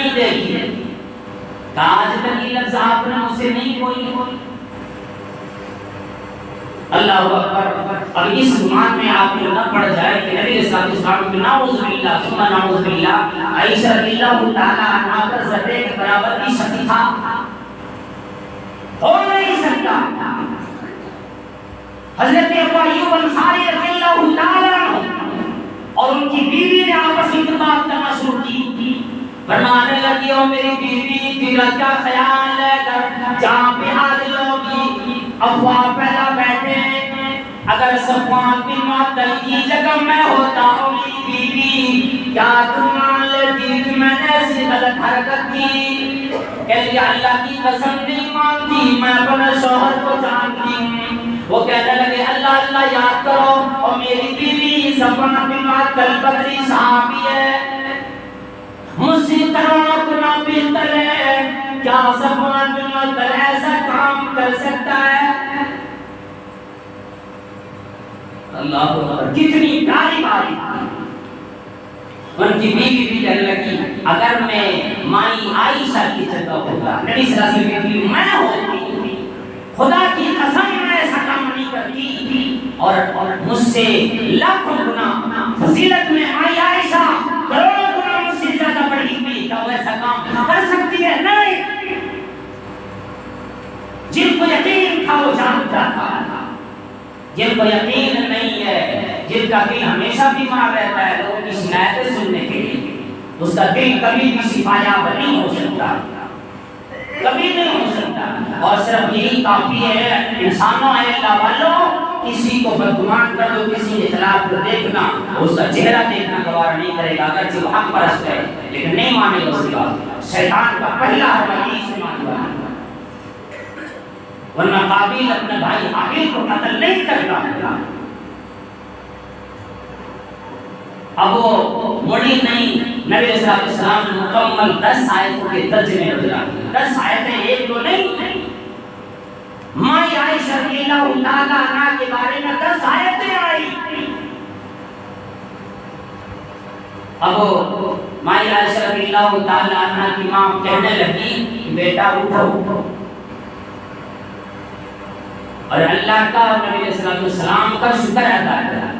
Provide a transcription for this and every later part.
نہیں دیکھی کہ آج تک یہ لفظ آپ نے مجھ سے نہیں بولی. اللہ اکبر. اب اس گمان میں آپ کو نہ پڑ جائے کہ نبی صلی اللہ علیہ وسلم کے نعوذ باللہ ثم نعوذ باللہ عائشہ رضی اللہ تعالی عنہا کا ذرے کے برابر بھی شک تھا. ہو نہیں سکتا. حضرت ابو ایوب انصاری رضی اللہ تعالی عنہ اور ان کی بیوی نے آپس میں بات کرنا شروع کی. فرمانے لگی او میری بیوی تیرا کیا خیال ہے جہاں پہ حاضر ہوگی افواہ پھیلا بیٹھے اگر صفوان بن معطل کی جگہ میں ہوتا ہوں میری بیوی کیا تم مان لیتی کہ میں نے ایسی غلط حرکت کی کہ اللہ کی قسم نہیں مانتی میں اپنے شوہر کو جانتی ہوں. وہ کہنے لگے اللہ اللہ یاد کرو اور میری بیوی صفوان بن معطل بدری صحابی ہے مجھ سے کروڑوں گنا بہتر ہے کیا صفوان بن معطل ایسا کام کر سکتا ہے. اللہ اکبر. کتنی پیاری بات. ان کی بیوی بھی کہنے لگی اگر میں مائی عائشہ کی جگہ ہوتا نبی صلی اللہ علیہ وسلم کی میں ہوتی خدا کی قسم میں ایسا کام نہیں کرتی اور مجھ سے لاکھوں گنا فضیلت میں مائی عائشہ کروڑوں گنا مجھ سے زیادہ بڑی ہوئی کیا وہ ایسا کام کر سکتی ہے. نہیں. جن کو یقین تھا وہ جانتا تھا. جن کو یقین نہیں ہے جن کا دل ہمیشہ بیمار رہتا ہے لوگوں کی شکایتیں سننے کے لیے اس کا دل کبھی بھی شفایاب نہیں ہو سکتا. کبھی نہیں ہو سکتا. اور صرف یہی کافی ہے انسانوں ہے اللہ والوں کسی کو بدگمان کر دو کسی کے خلاف کو دیکھنا اس کا چہرہ دیکھنا گوارا نہیں کرے گا اگرچہ وہ حق پرست ہے لیکن نہیں مانے گا اس کی بات. شیطان کا پہلا حربہ یہی سے مانتا ہے ورنہ قابیل اپنے بھائی حابیل کو قتل نہیں کرتا. اب وہ مڑی نہیں. نبی صلی اللہ علیہ وسلم نے مکمل 10 آیتوں کے ترجمے بدلا. 10 آیتیں ایک دو نہیں. مائی عائشہ رضی اللہ تعالی عنہا کے بارے میں 10 آیتیں آئی. اب مائی عائشہ رضی اللہ تعالی عنہا کی ماں کہنے لگی بیٹا اٹھو اور اللہ کا اور نبی صلی اللہ علیہ وسلم کا شکر ادا کرا.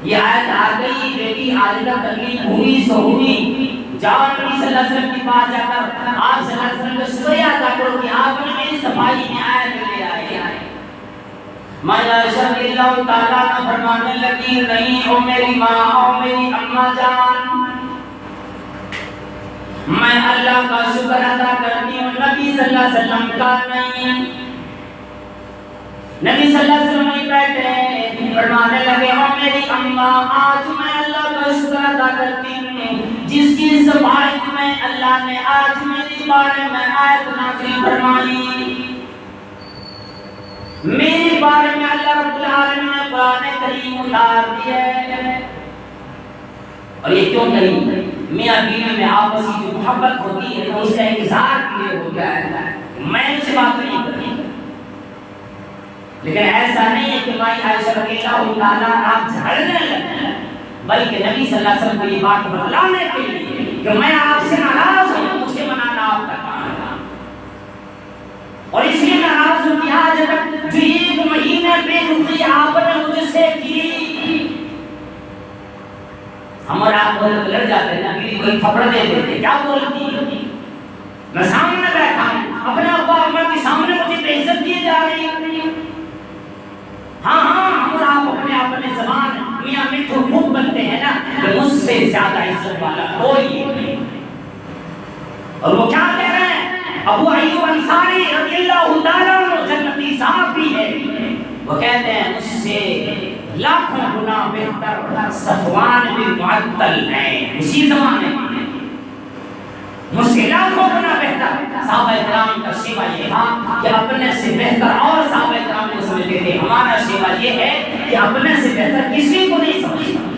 یہ آیت آ گئی بیٹی عائشہ تکلیف ہوئی سو ہوئی جاؤ نبی صلی اللہ علیہ وسلم کے پاس جا کر آپ صلی اللہ علیہ وسلم کا شکریہ ادا کرو کہ آپ نے میری صفائی میں آیت لے آئے. مائی عائشہ رضی اللہ تعالیٰ عنہ فرمانے لگی نہیں او میری ماں او میری اماں جان میں اللہ کا شکر ادا کرتی ہوں نبی صلی اللہ علیہ وسلم کا نہیں. نبی صلی اللہ علیہ وسلم نہیں بیٹھے فرمانے لگے او میری اماں آج میں اللہ کا شکر ادا کرتی ہوں جس کی صفائی میں اللہ نے آج میری بارے میں آیت نازل فرمائی. میرے بارے میں اللہ رب العالمین نے قرآن کریم اتار دیا. اور یہ کیوں نہیں میاں بیوی میں آپس کی جو محبت ہوتی ہے تو اس کا اظہار کیے ہو گیا ہے میں ان سے بات نہیں کرتی. لیکن ایسا نہیں ہے کہ مائی عائشہ رضی اللہ تعالیٰ آپ جھڑنے لگے بلکہ نبی صلی اللہ علیہ وسلم کو یہ بات بتلانے کے لیے کہ میں آپ سے ناراض ہوں مجھے منانا آپ کا کام ہے. اور اس لیے ناراض ہوں کہ آج تک جو ایک مہینے بے رخی آپ نے مجھ سے کی ہمارا آپ بہت لڑ جاتے ہیں نا بیوی کوئی تھپڑ دے دیتے کیا بولتی میں سامنے بیٹھا ہوں اپنے ابا اماں کے سامنے مجھے بے عزت دیے جا رہی ہے. ہاں ہم آپ اپنے زبان میاں مٹھو خوب بنتے ہیں نا کہ مجھ سے زیادہ عزت والا کوئی نہیں. اور وہ کیا کہہ رہے ہیں ابو ایوب انصاری رضی اللہ تعالیٰ عنہ جنتی صاحب بھی ہے وہ کہتے ہیں مجھ سے لاکھوں گنا بہتر صفوان بن معطل ہے اسی زمانے میں مجھ سے لاکھوں گنا بہتر. صحابہ کرام کا شیوا یہ تھا کہ اپنے سے بہتر اور صحابہ کرام کو سمجھتے تھے. ہمارا شیوا یہ ہے کہ اپنے سے بہتر کسی کو نہیں سمجھنا.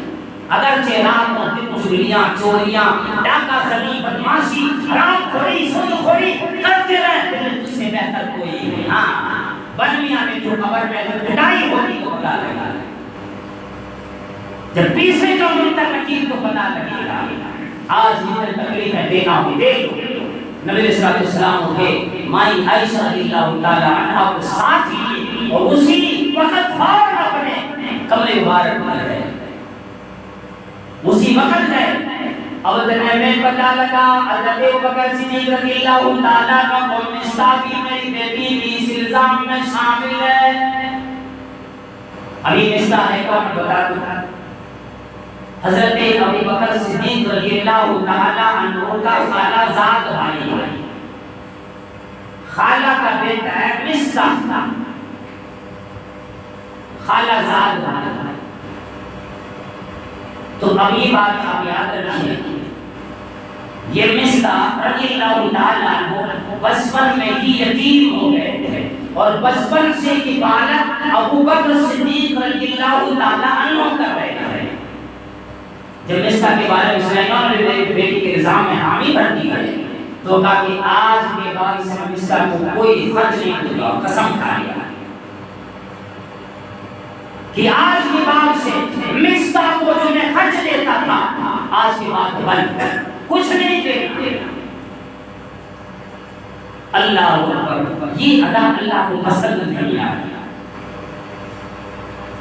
اگرچہ راتوں دن چوریاں چوریاں ڈاکہ زنی بدماشی حرام خوری سود خوری کرتے رہے لیکن تجھ سے بہتر کوئی نہیں. ہاں بنمیاں میں جو قبر میں جو پٹائی ہوگی تو پتا لگے گا جب پیچھے جو منتر نکیر تو پتا لگے گا. آج جتنے تکلیفیں دینا ہو دے لو. نبی علیہ السلام اٹھے، مائی عائشہ رضی اللہ تعالی عنہا کو ساتھ لیے اور اسی وقت فوراً اپنے کمرے مبارک میں گئے. اسی وقت گئے. اب میں پتہ لگا حضرت ابوبکر صدیق رضی اللہ تعالی عنہ کو مصطفی کی میری بیٹی بھی اس الزام میں شامل ہے. ابھی مصطفی ہے کون بتا دو. حضرت ابوبکر صدیق رضی اللہ تعالی عنہ کا خالہ زاد بھائی ہے. خالہ کا بیٹا ہے مصطفی. خالہ زاد بھائی. تو اب یہ بات آپ یاد رکھیے، یہ مصطفی رضی اللہ تعالی عنہ بچپن میں ہی یتیم ہو گئے تھے اور بچپن سے کفالت ابوبکر صدیق رضی اللہ تعالی عنہ کر رہے تھے. جب مصطفی کے بارے میں سلیمان نے میری بیٹی کے نظام میں حامی بن دی ہے تو کہا کہ آج کے بعد سے میں مصطفی کو کوئی خرچ نہیں دوں گا. قسم کھا لیا کہ آج کے بعد سے مصطفی کو جو میں خرچ دیتا تھا آج کے بعد بند کچھ نہیں دینا. اللہ اکبر. یہ ادا اللہ کو پسند نہیں آیا.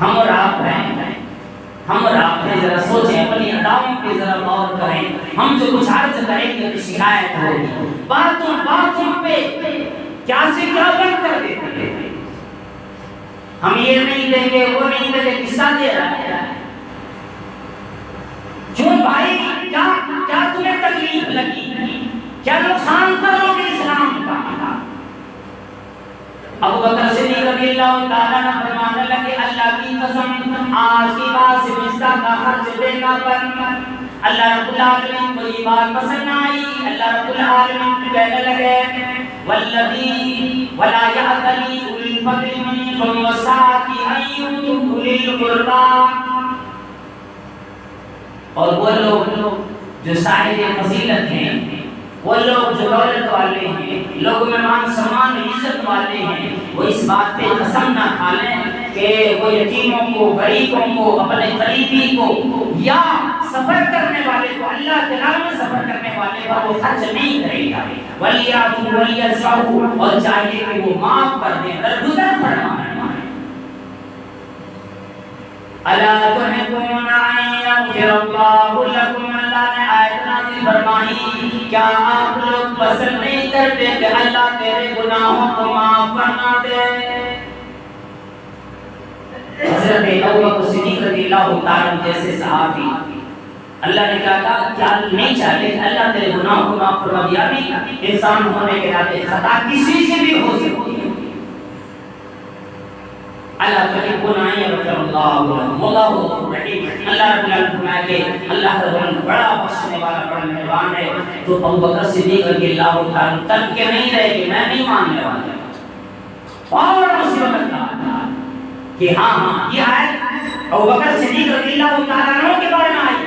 ہم اور آپ ہیں ذرا سوچیں، اپنی اداؤں پہ ذرا غور کریں. ہم جو کچھ عرض کریں گے تو شکایت ہوگی. باتوں پہ کیا سے کیا بند کر دیتے ہیں. ہم یہ نہیں دیں گے وہ نہیں دیں گے. قصہ دے رہا ہے کیوں بھائی؟ کیا تمہیں تکلیف لگی؟ کیا نقصان کرو گے اسلام کا؟ ابوبکر صدیق رضی اللہ تعالیٰ عنہ فرمانے لگے اللہ کی قسم آج کی بات سے مصطفی کا خرچ دینا بند. اللہ رب العالمین کو یہ بات پسند آئی. اللہ رب العالمین کہنے لگے والذی ولا یأتلی اولی الفضل منکم والسعة ان یؤتوا اولی القربى. اور وہ لوگ جو صاحب فضیلت ہیں، وہ لوگ جو دولت والے ہیں، لوگوں میں مان سمان عزت والے ہیں، وہ اس بات پہ قسم نہ کھا لیں کہ وہ یتیموں کو، غریبوں کو، اپنے قریبی کو یا سفر کرنے والے کو، اللہ کے راہ میں سفر کرنے والے پر وہ خرچ نہیں کرے گا. وَلْيَعْفُوا وَلْيَصْفَحُوا. اور چاہیے کہ وہ معاف کر دیں، درگزر فرمائیں. الا تحبون ان یغفر اللہ لکم. اللہ نے آیت نازل فرمائی کیا آپ لوگ پسند نہیں کرتے کہ اللہ تیرے گناہوں کو معاف فرما دے؟ حضرت ابوبکر صدیق رضی اللہ تعالیٰ عنہ جیسے صحابی اللہ نے کہا کیا نہیں چاہتے کہ اللہ تیرے گناہوں کو معاف فرما دیا؟ بھی انسان ہونے کے ناطے خطا کسی سے بھی ہو سکتی ہے. اللہ تحبون ان یغفر اللہ لکم واللہ غفور رحیم. اللہ رب العالمین فرمایا کہ اللہ تعالی بڑا بخشنے والا، بڑا مہربان ہے. تو ابوبکر صدیق رضی اللہ تعالیٰ تک کے نہیں رہے کہ میں نہیں ماننے والا. اور مصیبت کہ ہاں یہ آیت ابوبکر صدیق رضی اللہ تعالیٰ عنہ کے بارے میں آئی،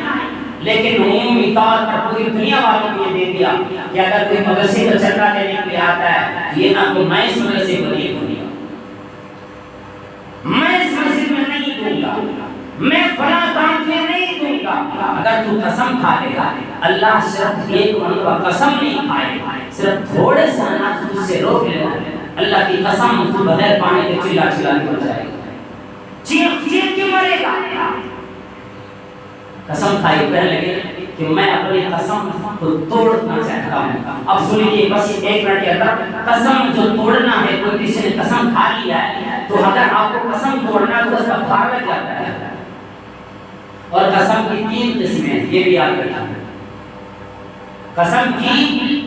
لیکن عمومی طور پر پوری دنیا والوں کو یہ دے دیا کہ اگر کوئی مدرسے کا چندہ دینے کے لیے آتا ہے یہ نہ تو میں اس مدرسے کو نہیں دوں گا، میں اس مسجد میں نہیں دوں گا، میں فلاں کام کے نہیں دوں گا. اگر تو قسم کھا لے گا اللہ صرف ایک مرتبہ قسم نہیں کھائے، صرف تھوڑے سے اناج تجھ سے روک لے گا. اللہ کی قسم تو بغیر پانی کے چلا چلا کے مر جائے گا، چیخ چیخ کے مرے گا. قسم کھائی کہنے لگے کہ میں اپنی قسم کو توڑنا چاہتا ہوں. اب سنیے بس ایک منٹ کے اندر، قسم جو توڑنا ہے، کوئی کسی نے قسم کھا لیا ہے تو اگر آپ کو قسم توڑنا تو اس کا بھار لگ جاتا ہے. اور قسم کی 3 قسمیں ہیں، یہ بھی یاد رکھنا. قسم کی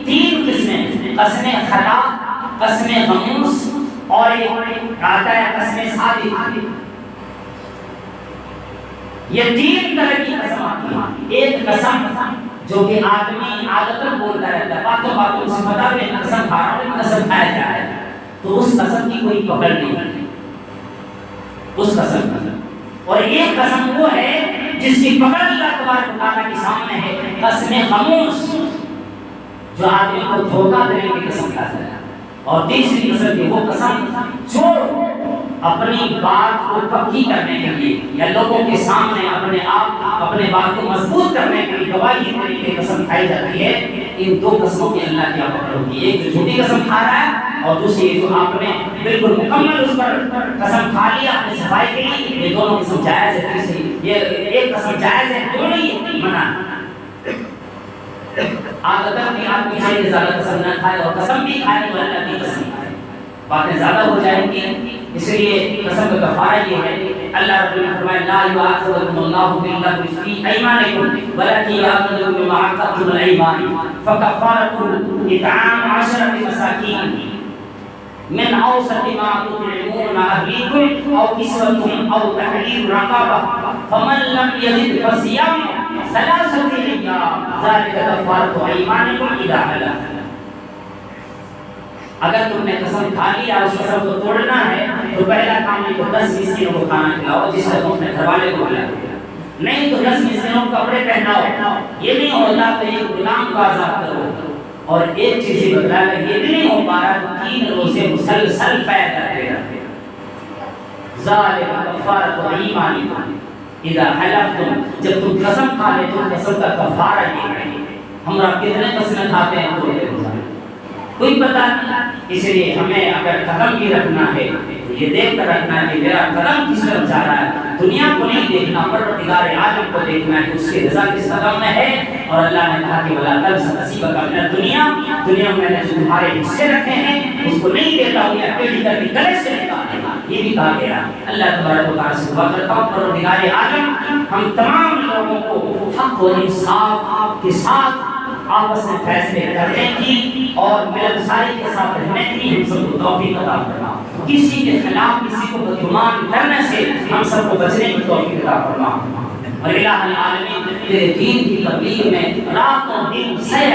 3 قسمیں: قسم خطا، قسم غموس اور ایک آتا ہے قسم صادق. یہ 3 طرح کی قسم آتی ہیں. ایک قسم جو کہ آدمی عادتاً بولتا رہتا ہے، باتوں سے پتا بھی نہیں قسم کھا رہا ہے، قسم کھایا جا رہا ہے، تو اس قسم کی کوئی پکڑ نہیں ہے اس قسم. اور ایک قسم وہ ہے جس کی پکڑ اللہ تبارک و تعالیٰ کے سامنے ہے، قسم خاموش، جو آدمی کو دھوکہ دینے کی قسم کھاتا ہے. اور تیسری قسم کی وہ قسم جو اپنی بات کو پکی کرنے کے لیے یا لوگوں کے سامنے اپنے آپ اپنے بات کو مضبوط کرنے کے لیے گواہی دینے کے لیے قسم کھائی جاتی ہے، ان دو قسموں کی اللہ کی پکڑ ہوتی ہے، ایک جو جھوٹی قسم کھا رہا ہے اور دوسری جو آپ نے بالکل مکمل اس پر قسم کھا لیا اپنی صفائی کے لیے، یہ دونوں قسم جائز ہے، تیسری یہ ایک قسم جائز ہے، دونوں ہی منع عادتاً بھی آدمی سے زیادہ قسم نہ کھائے اور قسم بھی کھائے تو اللہ کی قسم کھائے، باتیں زیادہ ہو جائیں گی، اس لیے قسم کا کفارہ یہ ہے، اللہ رب العالمین فرمائے لا یؤاخذکم اللہ باللغو فی ایمانکم ولکن یؤاخذکم بما عقدتم الایمان فکفارۃ اطعام 10 مساکین من اوسط ما تطعمون اهلیکم او کسوتهم او تحریر رقبہ فمن لم یجد فصیام 3 ایام ذلک کفارۃ ایمانکم اذا حلفتم۔ اگر تم نے قسم کھا لی اور اس قسم کو توڑنا ہے تو پہلا کام ہے کہ 10 مسکینوں کو کھانا کھلاؤ جس سے تم اپنے گھر والے کو کھلاؤ، نہیں تو 10 مسکینوں کو کپڑے پہناؤ، یہ نہیں ہوتا تو ایک غلام کو آزاد کرو، اور ایک چیز ہی بدلا ہے، یہ بھی نہیں ہو پا رہا تو 3 روزے مسلسل پے کرتے رہتے، ذالک کفارۃ ایمانکم اذا حلفتم، جب تم قسم کھا لے تو قسم کا کفارہ یہ ہے۔ ہم آپ کتنے قسمیں کھاتے ہیں تو کوئی پتہ نہیں، اس لیے ہمیں اگر قدم بھی رکھنا ہے تو یہ دیکھ کر رکھنا ہے کہ میرا قدم کس طرف جا رہا ہے، دنیا کو نہیں دیکھنا، پروردگار عالم کو دیکھنا ہے کہ اس کی رضا کس قدم میں ہے، اور اللہ نے کہا کہ ولا تنس نصیبک من الدنیا، دنیا میں نے جو تمہارے حصے رکھے ہیں اس کو نہیں دیتا ہوں، یا پیڑھی کر کے گلے سے نکالنا، یہ بھی کہا گیا۔ اللہ تبارک و تعالیٰ سے دعا کرتا ہوں پروردگار عالم ہم تمام لوگوں کو حق و انصاف کے ساتھ آپس میں فیصلے کرنے کی اور ملنساری کے ساتھ رہنے کی ہم سب کو توفیق عطا فرما، کسی کے خلاف کسی کو بدگمان کرنے سے ہم سب کو بچنے کی توفیق عطا فرما، اور الہ العالمین تیرے دین کی تبلیغ میں رات اور دن سہ